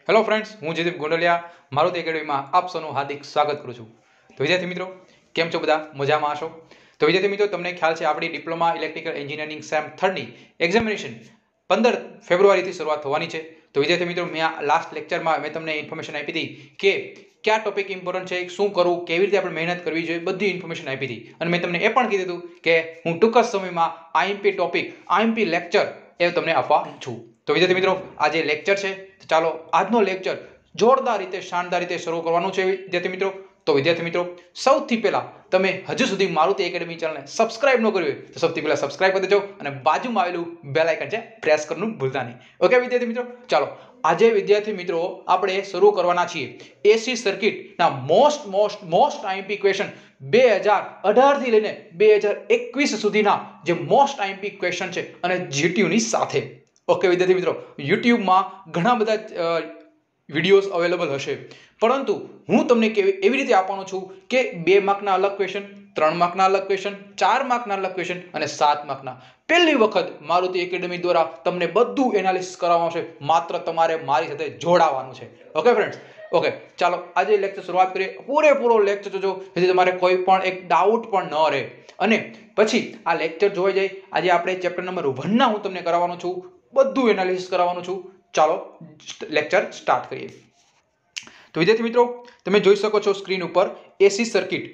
Hello friends, હું જયદીપ ગોંડલિયા મારુતિ એકેડમીમાં આપ સૌનું હાર્દિક સ્વાગત કરું છું. તો વિદ્યાર્થી મિત્રો, કેમ છો બધા? મજામાં હશો? તો વિદ્યાર્થી મિત્રો, તમને ખ્યાલ છે આપણી ડિપ્લોમા ઇલેક્ટ્રિકલ એન્જિનિયરિંગ સેમ 3 ની એક્ઝામિનેશન 15 ફેબ્રુઆરીથી શરૂઆત થવાની છે. તો વિદ્યાર્થી મિત્રો, મેં આ લાસ્ટ લેક્ચરમાં મેં તમને ઇન્ફોર્મેશન આપી હતી કે કયા ટોપિક ઇમ્પોર્ટન્ટ છે, શું કરવું, કેવી રીતે આપણે મહેનત કરવી જોઈએ, બધી ઇન્ફોર્મેશન આપી હતી. અને મેં તમને એ પણ કીધું હતું કે હું ટૂંક જ સમયમાં આઈએમપી ટોપિક, આઈએમપી લેક્ચર એ તમને આપવા છું. તો વિદ્યાર્થી મિત્રો, આજે લેક્ચર છે, તો ચાલો આજનો લેક્ચર જોરદાર રીતે, શાનદાર રીતે શરૂ કરવાનું છે વિદ્યાર્થી મિત્રો. તો વિદ્યાર્થી મિત્રો, સૌથી પહેલા તમે હજુ સુધી મારુતિ એકેડમી ચેનલને સબસ્ક્રાઇબ ન કરી હોય તો સૌથી પહેલા સબસ્ક્રાઇબ કરી દેજો અને બાજુમાં આવેલું બેલ આઇકન છે પ્રેસ કરવાનું ભૂલતા નહીં. ઓકે વિદ્યાર્થી મિત્રો, ચાલો આજે વિદ્યાર્થી મિત્રો આપણે શરૂ કરવાના છીએ એસી સર્કિટના મોસ્ટ આઈએમપી ક્વેશ્ચન 2018 થી લઈને 2021 સુધીના જે મોસ્ટ આઈએમપી ક્વેશ્ચન છે અને જીટીયુ ની સાથે. ઓકે વિદ્યાર્થી મિત્રો, યુટ્યુબમાં ઘણા બધા વિડીયોઝ અવેલેબલ હશે, પરંતુ હું તમને એવી રીતે આપવાનો છું કે 2 માર્કના અલગ ક્વેશ્ચન, 3 માર્કના અલગ ક્વેશ્ચન, 4 માર્કના અલગ ક્વેશ્ચન અને 7 માર્કના. પહેલી વખત મારુતિ એકેડમી દ્વારા તમને બધું એનાલિસિસ કરવામાં આવશે. માત્ર તમારે મારી સાથે જોડાવાનું છે. ઓકે ફ્રેન્ડ્સ, ઓકે ચાલો આજે લેક્ચર શરૂઆત કરીએ. પૂરેપૂરો લેક્ચર જોજો જેથી તમારે કોઈ પણ એક ડાઉટ પણ ન રહે. અને પછી આ લેક્ચર જોઈ જાય, આજે આપણે ચેપ્ટર નંબર 1 ના હું તમને કરાવવાનો છું, બધું એનાલિસિસ કરાવવાનું છું. ચાલો લેક્ચર સ્ટાર્ટ કરીએ. તો વિદ્યાર્થી મિત્રો, તમે જોઈ શકો છો સ્ક્રીન ઉપર એસી સર્કિટ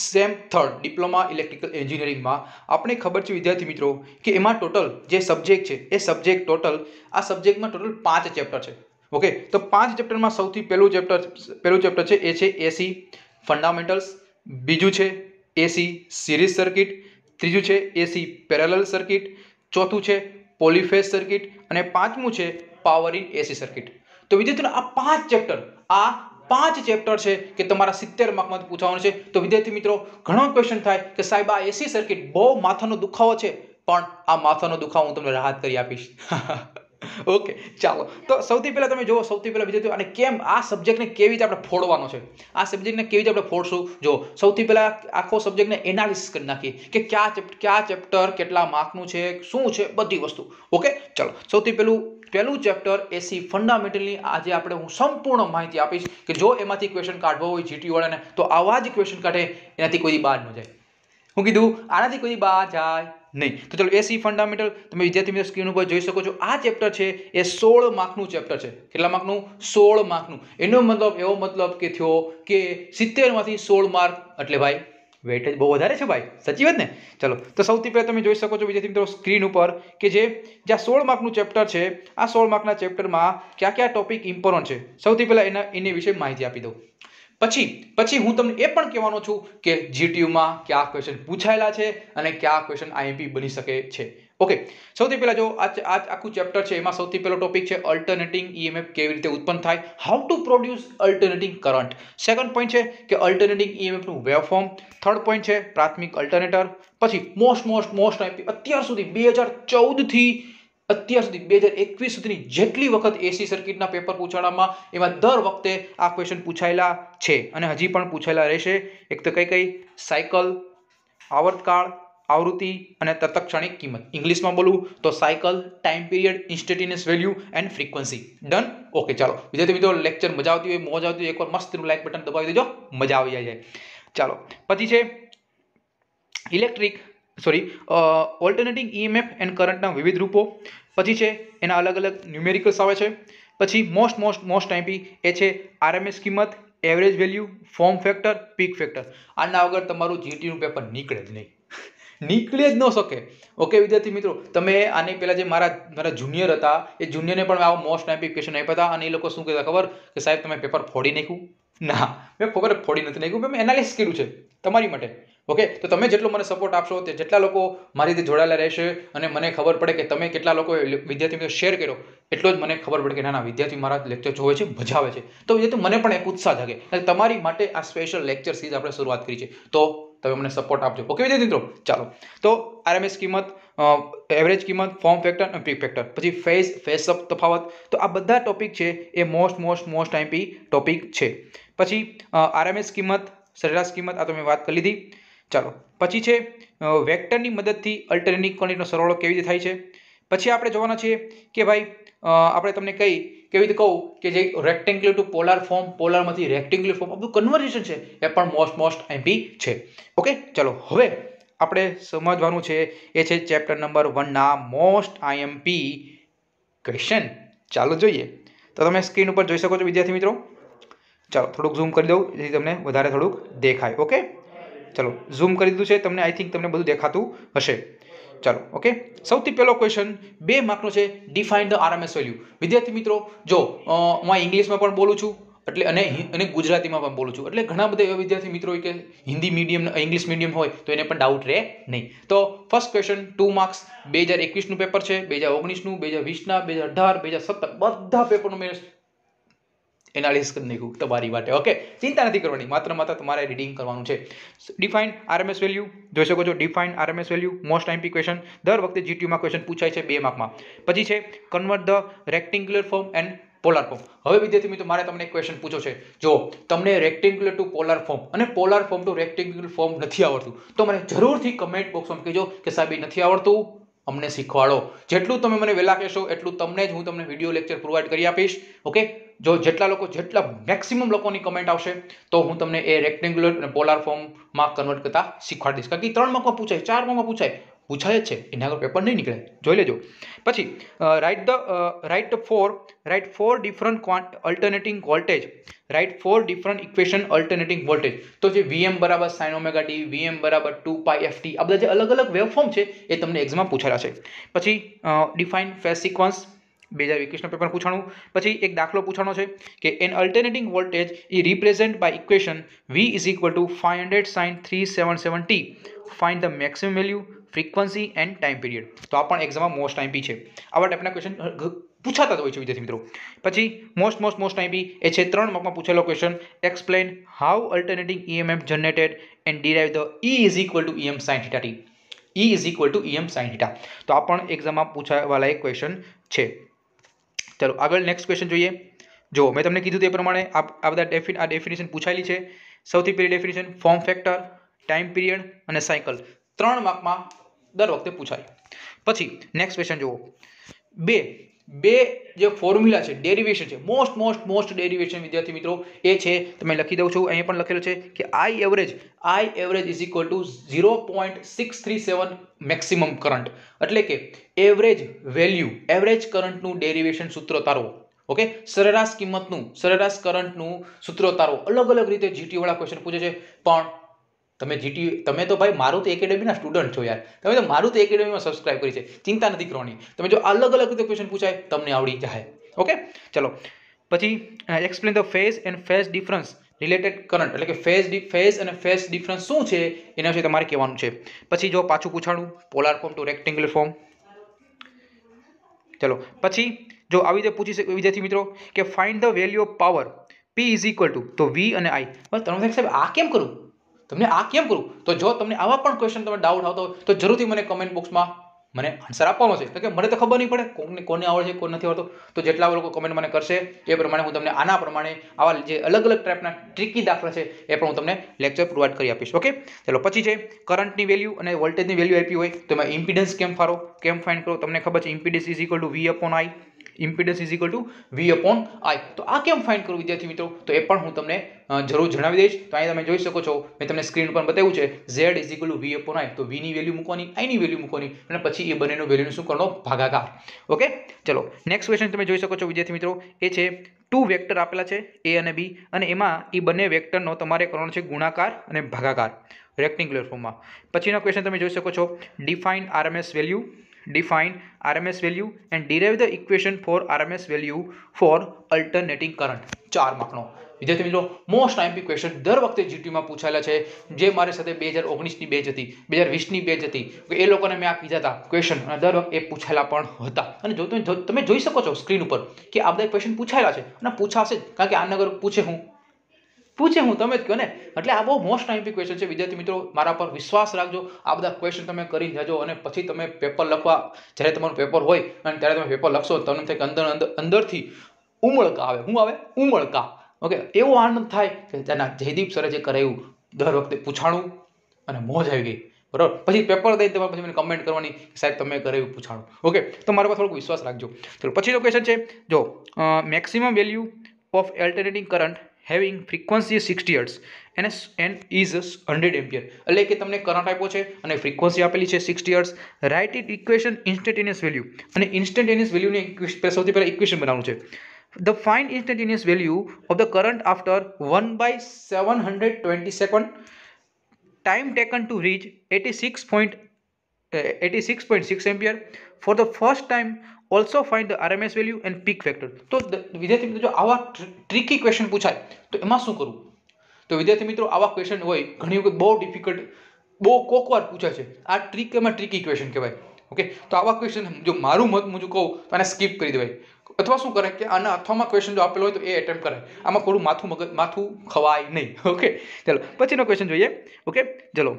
સેમ 3 ડિપ્લોમા ઇલેક્ટ્રિકલ એન્જિનિયરિંગમાં. આપણે ખબર છે વિદ્યાર્થી મિત્રો કે એમાં ટોટલ જે સબ્જેક્ટ છે એ સબ્જેક્ટ ટોટલ આ સબ્જેક્ટમાં ટોટલ 5 ચેપ્ટર છે. ઓકે, તો 5 ચેપ્ટરમાં સૌથી પહેલું ચેપ્ટર છે એ છે એસી ફંડામેન્ટલ્સ, બીજું છે એસી સિરીઝ સર્કિટ, ત્રીજું છે એસી પેરેલલ સર્કિટ, ચોથું છે પોલીફેઝ સર્કિટ અને પાંચમું છે પાવર ઇન એસી સર્કિટ. તો વિદ્યાર્થીઓ, આ 5 ચેપ્ટર છે કે તમારા 70 માર્કમાં પૂછવાનું છે. તો વિદ્યાર્થી મિત્રો, ઘણો ક્વેશ્ચન થાય કે સાહેબ આ એસી સર્કિટ બહુ માથાનો દુખાવો છે, પણ આ માથાનો દુખાવો હું તમને રાહત કરી આપીશ. ઓકે ચાલો, તો સૌથી પહેલા તમે જુઓ, સૌથી પહેલા વિદ્યાર્થીઓ, અને કેમ આ સબ્જેક્ટને કેવી રીતે આપણે ફોડવાનો છે, આ સબ્જેક્ટને કેવી રીતે આપણે ફોડશું. જો સૌથી પહેલા આખો સબ્જેક્ટને એનાલિસિસ કરી નાખીએ કે કયા ચેપ્ટર કેટલા માર્કનું છે, શું છે, બધી વસ્તુ. ઓકે ચાલો, સૌથી પહેલું ચેપ્ટર એસી ફંડામેન્ટલની આજે હું સંપૂર્ણ માહિતી આપીશ કે જો એમાંથી ક્વેશ્ચન કાઢવો હોય જીટી વાળાને તો આવા જ ક્વેશ્ચન કાઢે, એનાથી કોઈ બહાર ન જાય. હું કીધું આનાથી કોઈ બહાર જાય નહીં. તો ચલો એસી ફંડામેન્ટલ તમે વિદ્યાર્થી મિત્રો સ્ક્રીન ઉપર જોઈ શકો છો. આ ચેપ્ટર છે એ 16 માર્કનું ચેપ્ટર છે. કેટલા માર્કનું? 16 માર્કનું. એનો મતલબ એવો મતલબ કે થયો કે 70 માંથી 16 માર્ક, એટલે ભાઈ વેઇટેજ બહુ વધારે છે ભાઈ. સાચી વાત ને? ચલો, તો સૌથી પહેલા તમે જોઈ શકો છો વિદ્યાર્થી મિત્રો સ્ક્રીન ઉપર કે જ્યાં 16 માર્કનું ચેપ્ટર છે, આ 16 માર્કના ચેપ્ટરમાં કયા ટોપિક ઇમ્પોર્ટન્ટ છે, સૌથી પહેલા એની વિશે માહિતી આપી દઉં. પછી હું તમને એ પણ કહેવાનો છું કે જીટીયુમાં કયા ક્વેશ્ચન પૂછાયેલા છે અને કયા ક્વેશ્ચન આઈએમપી બની શકે છે. ઓકે, સૌથી પહેલા જો આ આખું ચેપ્ટર છે એમાં સૌથી પહેલો ટોપિક છે અલ્ટરનેટિંગ ઈએમએફ કેવી રીતે ઉત્પન્ન થાય, how to produce alternating current. Second point છે કે અલ્ટરનેટિંગ ઈએમએફ નું વેવફોર્મ. થર્ડ પોઈન્ટ છે પ્રાથમિક અલ્ટરનેટર. પછી મોસ્ટ આઈએમપી અત્યાર સુધી 2014 થી અત્યાર સુધી 2021 સુધીની જેટલી વખત એસી સર્કિટના પેપર પૂછાડામાં, એમાં દર વખતે આ ક્વેશ્ચન પૂછાયેલા છે અને હજી પણ પૂછાયેલા રહેશે. એક તો કઈ સાયકલ, આવર્તકાળ, આવૃત્તિ અને તત્ક્ષણિક કિંમત. ઇંગ્લિશમાં બોલું તો cycle, time period, instantaneous value and frequency. Done? Okay ચાલો વિદ્યાર્થી મિત્રો, લેક્ચર મજા આવતી હોય, મોજ આવતી હોય, એકવાર મસ્ત લાઈક બટન દબાવી દેજો, મજા આવી જાય. ચાલો, પછી છે ઓલ્ટરનેટિંગ ઈએમએફ એન્ડ કરંટના વિવિધ રૂપો. પછી છે એના અલગ અલગ ન્યુમેરિકલ્સ આવે છે. પછી મોસ્ટ આઈપી એ છે આરએમએસ કિંમત, average value, form factor, peak factor. આના વગર તમારું જીટીનું પેપર નીકળે જ નહીં, નીકળે જ ન શકે. ઓકે વિદ્યાર્થી મિત્રો, તમે આની પહેલા જે મારા જુનિયર હતા એ જુનિયરને પણ આવા મોસ્ટ આઈપી ક્વેશ્ચન આપ્યા હતા અને એ લોકો શું કહેતા ખબર કે સાહેબ તમે પેપર ફોડી નાખ્યું. ના, મેં ખબર ફોડી નથી નાખ્યું, મેં એનાલિસિસ કર્યું છે તમારી માટે. ઓકે, તો તમે જેટલો મને સપોર્ટ આપશો તે જેટલા લોકો મારી રીતે જોડાયેલા રહેશે અને મને ખબર પડે કે તમે કેટલા લોકો વિદ્યાર્થી મિત્રો શેર કર્યો, એટલો જ મને ખબર પડે કે ના વિદ્યાર્થી મારા લેક્ચર જોવે છે, મજા આવે છે. તો વિદ્યાર્થી મને પણ એક ઉત્સાહ જાગે અને તમારી માટે આ સ્પેશિયલ લેક્ચર સિરીઝ આપણે શરૂઆત કરી છે. તો તમે મને સપોર્ટ આપજો. ઓકે વિદ્યાર્થી મિત્રો, ચાલો તો આરએમએસ કિંમત, એવરેજ કિંમત, ફોર્મ ફેક્ટર અને પીક ફેક્ટર. પછી ફેઝ તફાવત. તો આ બધા ટોપિક છે એ મોસ્ટ આઈપી ટોપિક છે. પછી આરએમએસ કિંમત, સરેરાશ કિંમત, આ તો મેં વાત કરી લીધી. ચાલો, પછી છે વેક્ટરની મદદથી અલ્ટરનેટિંગ કરંટનો સરવાળો કેવી રીતે થાય છે. પછી આપણે જોવાના છીએ કે ભાઈ આપણે તમને કહી કેવી રીતે કહું કે જે રેક્ટેન્ગ્યુલર ટુ પોલાર ફોર્મ, પોલારમાંથી રેક્ટેન્ગ્યુલર ફોર્મ, આપણું કન્વર્ઝેશન છે એ પણ મોસ્ટ આઈએમપી છે. ઓકે, ચલો હવે આપણે સમજવાનું છે એ છે ચેપ્ટર નંબર 1 ના મોસ્ટ આઈએમપી ક્વેશ્ચન. ચાલો જોઈએ. તો તમે સ્ક્રીન ઉપર જોઈ શકો છો વિદ્યાર્થી મિત્રો. ચાલો થોડુંક ઝૂમ કરી દઉં જેથી તમને વધારે થોડુંક દેખાય. ઓકે, ચલો ઝૂમ કરી દીધું છે. તમને આઈ થિંક તમને બધું દેખાતું હશે. ચાલો ઓકે, સૌથી પહેલો ક્વેશ્ચન 2 માર્કનો છે, ડિફાઇન ધ આરએમએસ વેલ્યુ. વિદ્યાર્થી મિત્રો જો હું ઇંગ્લિશમાં પણ બોલું છું એટલે અને ગુજરાતીમાં પણ બોલું છું એટલે ઘણા બધા એવા વિદ્યાર્થી મિત્રો હોય કે હિન્દી મીડિયમ ઇંગ્લિશ મીડિયમ હોય તો એને પણ ડાઉટ રહે નહીં. તો ફર્સ્ટ ક્વેશ્ચન 2 માર્ક્સ 2021નું પેપર છે, 2019નું, 2020ના, 2018, 2017 બધા પેપરનું મેં એનાલિસિસ કરી નાખ્યું તમારી માટે. ઓકે, ચિંતા નથી કરવાની, માત્ર તમારે રીડિંગ કરવાનું છે. ડિફાઇન આરએમએસ વેલ્યુ જોઈ શકો છો. Define RMS value most IMP question, દર વખતે જીટીયુમાં ક્વેશ્ચન પૂછાય છે 2 માર્કમાં. પછી છે convert the rectangular form and polar form. હવે વિદ્યાર્થી મિત્રો મારે તમને એક ક્વેશ્ચન પૂછો છે. જો તમને રેક્ટેન્ગ્યુલર ટુ પોલાર ફોર્મ અને polar form to rectangular form નથી આવડતું તો મને જરૂરથી કમેન્ટ બોક્સમાં કહેજો કે સાહેબ એ નથી આવડતું, અમને શીખવાડો. જેટલું તમે મને વહેલા કહેશો એટલું તમને જ હું તમને વિડીયો લેક્ચર પ્રોવાઈડ કરી આપીશ. ઓકે, જો જેટલા મેક્સિમમ લોકોની કમેન્ટ આવશે તો હું તમને એ રેક્ટેન્ગ્યુલર અને પોલાર ફોર્મમાં કન્વર્ટ કરતા શીખવાડીશ. કારણ કે 3 માર્કમાં પૂછાય, 4 માર્કમાં પૂછાય જ છે, એના આગળ પેપર નહીં નીકળે, જોઈ લેજો. પછી write four different alternating voltage, write four different equation alternating voltage. તો જે Vm બરાબર sin ωt, Vm બરાબર 2πft, આ બધા જે અલગ અલગ વેવફોર્મ છે એ તમને એક્ઝામમાં પૂછાયેલા છે. પછી ડિફાઇન ફેઝ સિક્વન્સ 2021નું પેપર પૂછાણું. પછી એક દાખલો પૂછાણો છે કે an alternating voltage is represent by equation V is equal to 500 sin 377t, find the maximum value, frequency and time period. તો આ પણ એક્ઝામમાં મોસ્ટ આઈએમપી છે. આવા ટાઈપના ક્વેશ્ચન પૂછાતા જ હોય છે વિદ્યાર્થી મિત્રો. પછી મોસ્ટ આઈએમપી એ છે 3 માર્કમાં પૂછેલો question, explain how alternating EMF generated and derive the E is equal to EM sin θt. E is equal to EM sin θ. તો આ પણ એક્ઝામમાં પૂછાવાલા એક ક્વેશ્ચન છે. ચલો આગળ નેક્સ્ટ ક્વેશ્ચન જોઈએ. જો મેં તમને કીધું તે પ્રમાણે આ બધા ડેફિનેશન પૂછાયેલી છે. સૌથી પહેલી definition form factor, time period અને સાયકલ 3 માર્કમાં દર વખતે પૂછાય. પછી નેક્સ્ટ ક્વેશ્ચન જુઓ. બે જે ફોર્મ્યુલા છે, ડેરિવેશન છે, મોસ્ટ ડેરિવેશન વિદ્યાર્થી મિત્રો એ છે, તમે લખી દઉં છું, અહીંયા પણ લખેલું છે કે I average is equal two 0.637 maximum current. એટલે કે એવરેજ કરંટનું ડેરિવેશન સૂત્ર તારવો. ઓકે, સરેરાશ કરંટનું સૂત્ર તારવો. અલગ રીતે જીટી વાળા ક્વેશ્ચન પૂછે છે, પણ તમે તો ભાઈ મારુતિ એકેડેમીના સ્ટુડન્ટ છો યાર, તમે તો મારુતિ એકેડેમીમાં સબસ્ક્રાઇબ કરી છે, ચિંતા નથી કરવાની. તમે જો અલગ રીતે ક્વેશ્ચન પૂછાય તમને આવડી જાય. ઓકે, ચલો પછી explain the phase and phase difference related current. એટલે કે ફેઝ અને ફેઝ ડિફરન્સ શું છે એના વિશે તમારે કહેવાનું છે. પછી જો પાછું પૂછાણું polar form to rectangular form. ચલો પછી જો આવી રીતે પૂછી શકે વિદ્યાર્થી મિત્રો કે find the value of power P is equal two, તો V અને I. બસ તમે સાહેબ આ કેમ કરું, તો જો તમને આવા પણ ક્વેશ્ચન તમે ડાઉટ આવતો હોય તો જરૂરથી મને કમેન્ટ બોક્સમાં મને આન્સર આપવાનો છે. તો કે મને તો ખબર નહીં પડે કોને આવડે છે, કોને નથી આવડતો. તો જેટલા લોકો કમેન્ટ મને કરશે એ પ્રમાણે હું તમને આના પ્રમાણે આવા જે અલગ ટાઈપના ટ્રિકી દાખલા છે એ પણ હું તમને લેક્ચર પ્રોવાઈડ કરી આપીશ. ઓકે, ચલો પછી છે કરંટની વેલ્યુ અને વોલ્ટેજની વેલ્યુ આપી હોય તો એમાં ઇમ્પિડન્સ કેમ ફાઇન્ડ કરો. તમને ખબર છે impedance is equal two V upon I. તો આ કેમ ફાઇન્ડ કરું વિદ્યાર્થી મિત્રો, તો એ પણ હું તમને જરૂર જણાવી દઈશ. તો અહીંયા તમે જોઈ શકો છો, મેં તમને સ્ક્રીન પર બતાવ્યું છે Z is equal two V upon I. તો V ની વેલ્યુ મૂકવાની, I ની વેલ્યુ મૂકવાની અને પછી એ બંનેનો વેલ્યુનું શું કરવાનો, ભાગાકાર. ઓકે, ચલો નેક્સ્ટ ક્વેશ્ચન તમે જોઈ શકો છો વિદ્યાર્થી મિત્રો, એ છે 2 વેક્ટર આપેલા છે A અને B, અને એમાં એ બંને વેક્ટરનો તમારે કરવાનો છે ગુણાકાર અને ભાગાકાર રેક્ટેન્ગ્યુલર ફોર્મમાં. પછીનો ક્વેશ્ચન તમે જોઈ શકો છો, define RMS value and derive the equation for RMS value for alternating current. 4 માર્કનો વિદ્યાર્થી મિત્રો મોસ્ટ આઈએમપી ક્વેશ્ચન દર વખતે જીટીમાં પૂછાયેલા છે. જે મારી સાથે 2019ની બેચ હતી, 2020ની બેચ હતી, એ લોકોને મેં આ કીધા હતા ક્વેશ્ચન અને દર વખતે એ પૂછાયેલા પણ હતા. અને જો તમે જોઈ શકો છો સ્ક્રીન ઉપર કે આ બધા ક્વેશ્ચન પૂછાયેલા છે અને પૂછાશે જ, કારણ કે આ નગર પૂછે હું તમે જ કહો ને. એટલે આ બહુ મોસ્ટ આઈએમપી ક્વેશ્ચન છે વિદ્યાર્થી મિત્રો, મારા પર વિશ્વાસ રાખજો. આ બધા ક્વેશ્ચન તમે કરી જજો અને પછી તમે પેપર લખવા, જ્યારે તમારું પેપર હોય અને ત્યારે તમે પેપર લખશો તમને થાય કે અંદરથી ઉમળકા આવે. શું આવે? ઉમળકા. ઓકે, એવો આનંદ થાય કે તેના જયદીપ સરે જે કરાયું દર વખતે પૂછાણું અને મોજ આવી ગઈ. બરાબર, પછી પેપર દઈ તમારે પછી મને કમેન્ટ કરવાની સાહેબ તમે કરે એવું પૂછાણું. ઓકે, તો મારા પર થોડોક વિશ્વાસ રાખજો. ચલો પછીનો ક્વેશ્ચન છે, જો maximum value of alternating current having frequency 60 hertz and is 100 ampere. એટલે કે તમને કરંટ આપ્યો છે અને ફ્રીક્વન્સી આપેલી છે 60 hertz. Write it equation instantaneous value. અને ઇન્સ્ટન્ટેનિયસ વેલ્યુની સૌથી પહેલા ઇક્વેશન બનાવવાનું છે. The find instantaneous value of the current after 1/722nd time taken to reach 86.6 ampere. For the first time also find the RMS value and peak factor. તો વિદ્યાર્થી મિત્રો જો આવા ટ્રિકી ક્વેશ્ચન પૂછાય તો એમાં શું કરવું? તો વિદ્યાર્થી મિત્રો આવા ક્વેશ્ચન હોય ઘણી વખત બહુ ડિફિકલ્ટ, બહુ કોકવાર પૂછાય છે. આ ટ્રિકમાં ટ્રિકી ક્વેશ્ચન કહેવાય. ઓકે, તો આવા ક્વેશ્ચન જો મારું મત મુજબ કહું તો આને સ્કીપ કરી દેવાય, અથવા શું કરે કે આના અથવામાં ક્વેશ્ચન જો આપેલો હોય તો એ એટેમ્પ્ટ કરે. આમાં થોડું માથું ખવાય નહીં. ઓકે, ચાલો પછીનો ક્વેશ્ચન જોઈએ. ઓકે, ચલો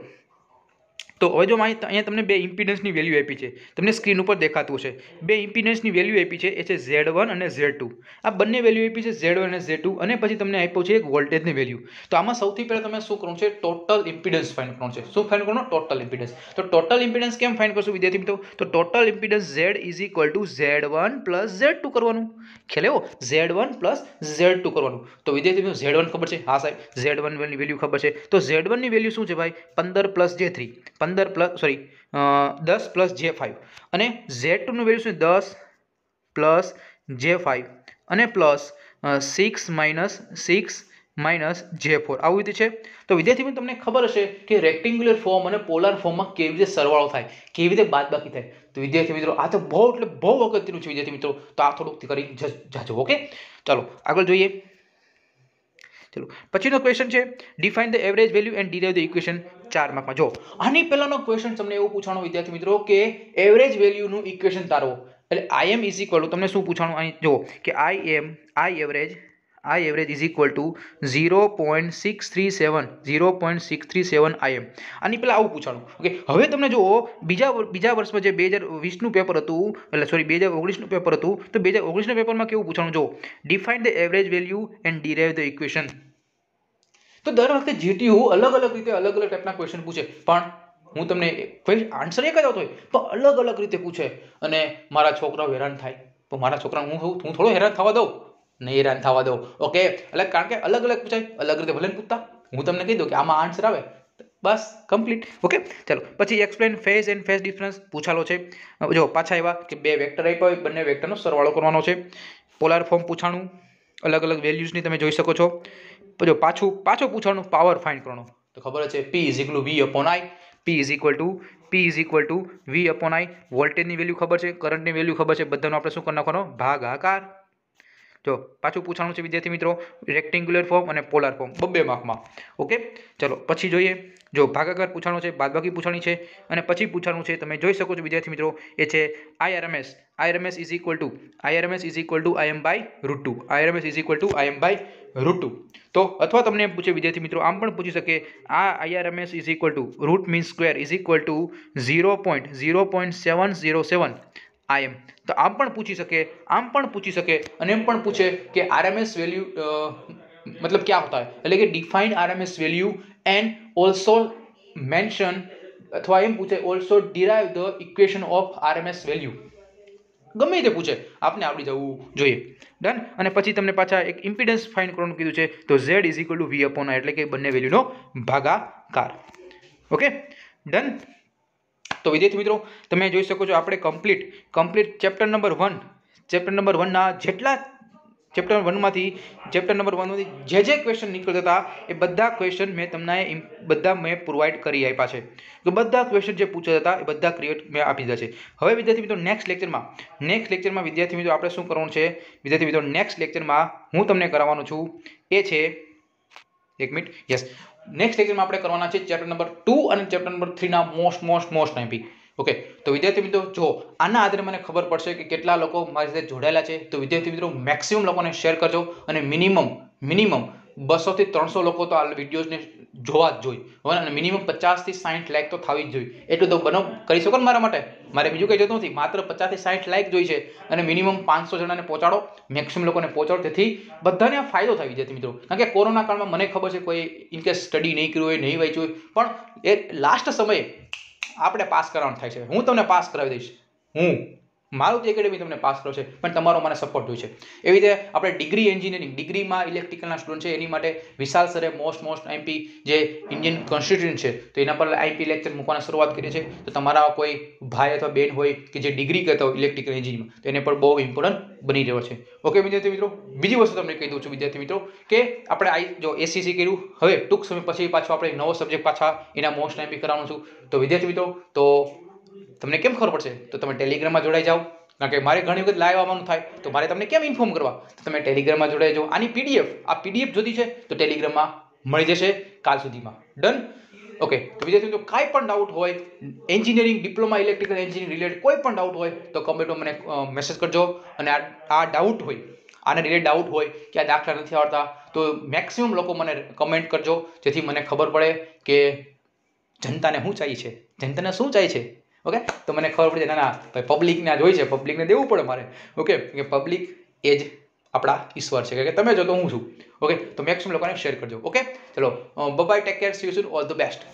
તો હવે જો અહીંયા તમને બે ઇમ્પિડન્સની વેલ્યુ આપી છે, તમને સ્ક્રીન ઉપર દેખાતું હશે. બે ઇમ્પિડન્સની વેલ્યુ આપી છે, એ છે Z1 અને Z2. આ બંને વેલ્યુ આપી છે Z1 અને Z2, અને પછી તમને આપ્યો છે એક વોલ્ટેજની વેલ્યુ. તો આમાં સૌથી પહેલાં તમે શું કરવાનું છે? ટોટલ ઇમ્પિડન્સ ફાઇન્ડ કરવાનું છે. શું ફાઇન્ડ કરવાનું? Total impedance. તો ટોટલ ઇમ્પિડન્સ કેમ ફાઇન્ડ કરશું વિદ્યાર્થી મિત્રો? તો total impedance Z is equal two Z1 plus Z2 કરવાનું. ખ્યાલ આવ્યો? Z1 પ્લસ Z2 કરવાનું. તો વિદ્યાર્થી મિત્રો Z1 ખબર છે? હા સાહેબ, Z1 ની વેલ્યુ ખબર છે. તો Z1 ની વેલ્યુ શું છે ભાઈ? 15 પ્લસ J3, 10 પ્લસ J5, અને Z2 નું વેલ્યુ શું? 10 પ્લસ J5 અને પ્લસ 6 માઇનસ J4. આવી રીતે છે. તો વિદ્યાર્થી મિત્રો તમને ખબર હશે કે રેક્ટેન્ગ્યુલર ફોર્મ અને પોલાર ફોર્મમાં કેવી રીતે સરવાળો થાય, કેવી રીતે બાદબાકી થાય. તો વિદ્યાર્થી મિત્રો આ તો બહુ અગત્યનું છે વિદ્યાર્થી મિત્રો. તો આ થોડુંક કરી જાજો. ઓકે, ચાલો આગળ જોઈએ. ચલો પછીનો ક્વેશ્ચન છે, define the average value and derive the equation. 4 માર્કમાં જો આની પહેલાનો ક્વેશ્ચન તમને એવું પૂછાણો વિદ્યાર્થી મિત્રો કે એવરેજ વેલ્યુનું ઇક્વેશન તારવો. એટલે Im ઇઝ ઇક્વલ ટુ, તમને શું પૂછાણું અહીં જો કે I average is equal to 0.637 Im. આની પહેલા આવું પૂછાણું. ઓકે, હવે તમને જો બીજા વર્ષમાં જે 2020નું પેપર હતું, એટલે સોરી 2019નું પેપર હતું, તો 2019ના પેપરમાં કેવું પૂછાણું જો define the average value and derive the equation. તો દર વખતે GTU અલગ રીતે અલગ ટાઈપના ક્વેશ્ચન પૂછે, પણ હું તમને આન્સર એક જ આવતો હોય પણ અલગ રીતે પૂછે, અને મારા છોકરાઓ હેરાન થાય. તો મારા છોકરાને હું થોડો હેરાન થવા દઉં? નહીં હેરાન થવા દઉં. ઓકે, એટલે કારણ કે અલગ પૂછાય, અલગ રીતે ભલે પૂછતા. હું તમને કહી દઉં કે આમાં આન્સર આવે, બસ કમ્પ્લીટ. ઓકે, ચાલો પછી explain phase and phase difference પૂછાલો છે. જો પાછા આવ્યા કે બે વેક્ટર આપ્યા હોય, બંને વેક્ટરનો સરવાળો કરવાનો છે. પોલાર ફોર્મ પૂછાણું, અલગ વેલ્યુઝની તમે જોઈ શકો છો. જો પાછું પૂછવાનું પાવર ફાઇન્ડ કરવાનો. તો ખબર છે P is equal two V upon I. P is equal two V upon I. વોલ્ટેજની વેલ્યુ ખબર છે, કરંટની વેલ્યુ ખબર છે, બધાનો આપણે શું કરી નાખવાનો? ભાગાકાર. જો પાછું પૂછવાનું છે વિદ્યાર્થી મિત્રો રેક્ટેન્ગ્યુલર ફોર્મ અને પોલાર ફોર્મ, 2 માર્કમાં. ઓકે, ચલો પછી જોઈએ. જો ભાગાકાર પૂછવાનો છે, બાદબાકી પૂછવાની છે, અને પછી પૂછવાનું છે, તમે જોઈ શકો છો વિદ્યાર્થી મિત્રો, એ છે IRMS is equal to Im by root 2. IRMS is equal to Im by root 2. તો અથવા તમને પૂછે વિદ્યાર્થી મિત્રો, આમ પણ પૂછી શકે, આ IRMS is equal to root mean square is equal to 0.707 Im. તો આમ પણ પૂછી શકે, અને એમ પણ પૂછે કે RMS વેલ્યુ मतलब क्या होता है, એટલે કે define RMS value and also mention, અથવા એમ પૂછે also derive the equation of RMS value. ગમે તે પૂછે, આપને આવડી જવું જોઈએ. ડન. અને પછી તમને પાછા એક ઇમ્પિડન્સ ફાઇન્ડ કરવાનું કીધું છે, તો Z is equal two V upon I, એટલે કે બંને વેલ્યુનો ભાગાકાર. Okay, done. તો વિદ્યાર્થી મિત્રો તમે જોઈ શકો છો આપણે કમ્પ્લીટ ચેપ્ટર નંબર 1 ના જેટલા ચેપ્ટર નંબર 1 માંથી જે ક્વેશ્ચન નીકળતા હતા એ બધા ક્વેશ્ચન મેં તમને પ્રોવાઈડ કરી આપ્યા છે. તો બધા ક્વેશ્ચન જે પૂછાતા હતા એ બધા ક્રિએટ મેં આપી દીધા છે. હવે વિદ્યાર્થી મિત્રો નેક્સ્ટ લેક્ચરમાં વિદ્યાર્થી મિત્રો આપણે શું કરવાનું છે? વિદ્યાર્થી મિત્રો નેક્સ્ટ લેક્ચરમાં હું તમને કરાવવાનો છું એ છે, એક મિનિટ, યસ, નેક્સ્ટ લેક્ચરમાં આપણે કરવાના છે ચેપ્ટર નંબર 2 અને ચેપ્ટર નંબર 3 ના મોસ્ટ એમપી. ઓકે, તો વિદ્યાર્થી મિત્રો જો આના આધારે મને ખબર પડશે કે કેટલા લોકો મારી સાથે જોડાયેલા છે. તો વિદ્યાર્થી મિત્રો મેક્સિમમ લોકોને શેર કરજો, અને મિનિમમ 200 થી 300 લોકો તો આ વિડીયોઝને જોવા જ જોઈએ, અને મિનિમમ 50 થી 60 લાઈક તો થવી જ જોઈએ. એટલું તો કરી શકો ને મારા માટે? મારે બીજું કંઈ જોતું નથી, માત્ર 50 થી 60 લાઇક જોઈ છે અને મિનિમમ 500 જણાને પહોંચાડો, મેક્સિમમ લોકોને પહોંચાડો, તેથી બધાને આ ફાયદો થાય વિદ્યાર્થી મિત્રો. કારણ કે કોરોના કાળમાં મને ખબર છે કોઈ ઇનકેસ સ્ટડી નહીં કર્યું હોય, નહીં વાંચ્યું હોય, પણ એ લાસ્ટ સમયે આપણે પાસ કરવાનું થાય છે. હું તમને પાસ કરાવી દઈશ, મારુતિ એકેડમી તમને પાસ કરો છે, પણ તમારો મને સપોર્ટ જોઈએ છે. એવી રીતે આપણે ડિગ્રી એન્જિનિયરિંગ, ડિગ્રીમાં ઇલેક્ટ્રિકલના સ્ટુડન્ટ છે, એની માટે વિશાલ સરે મોસ્ટ આઈપી જે ઇન્ડિયન કોન્સ્ટિટ્યુશન છે તો એના પર આઈપી લેક્ચર મૂકવાની શરૂઆત કરી છે. તો તમારા કોઈ ભાઈ અથવા બેન હોય કે જે ડિગ્રી કરતા હોય ઇલેક્ટ્રિકલ એન્જિનિયરિંગમાં, તો એને પણ બહુ ઇમ્પોર્ટન્ટ બની રહ્યો છે. ઓકે વિદ્યાર્થી મિત્રો, બીજી વસ્તુ તમને કહી દઉં છું વિદ્યાર્થી મિત્રો કે આપણે જો એસસીસી કર્યું, હવે ટૂંક સમય પછી પાછો આપણે નવો સબ્જેક્ટ પાછા એના મોસ્ટ આઈપી કરવાનું છું. તો વિદ્યાર્થી મિત્રો, તો તમને કેમ ખબર પડશે? તો તમે ટેલિગ્રામમાં જોડાઈ જાઓ, કારણ કે મારે ઘણી વખત લાઈવ આવવાનું થાય, તો મારે તમને કેમ ઇન્ફોર્મ કરવા? તો તમે ટેલિગ્રામમાં જોડાઈ જાઓ. આની પીડીએફ જોતી છે તો ટેલિગ્રામમાં મળી જશે કાલ સુધીમાં. ડન? ઓકે. તો વિદ્યાર્થી મિત્રો, કાંઈ પણ ડાઉટ હોય engineering, diploma electrical engineering related કોઈ પણ ડાઉટ હોય તો કમેન્ટમાં મને મેસેજ કરજો. અને આ ડાઉટ હોય, આને રિલેટેડ ડાઉટ હોય કે આ દાખલા નથી આવડતા, તો મેક્સિમમ લોકો મને કમેન્ટ કરજો, જેથી મને ખબર પડે કે જનતાને શું ચાહીએ છે, જનતાને શું ચાહીએ છે. ઓકે, તો મને ખબર પડી જાય, ના ભાઈ પબ્લિકને આ જોઈ છે, પબ્લિકને દેવું પડે મારે. ઓકે, કે પબ્લિક એ જ આપણા ઈશ્વર છે, કે તમે જો તો હું છું. ઓકે, તો મેક્સિમમ લોકોને શેર કરજો. ઓકે, ચલો bye, take care, see you soon, all the best.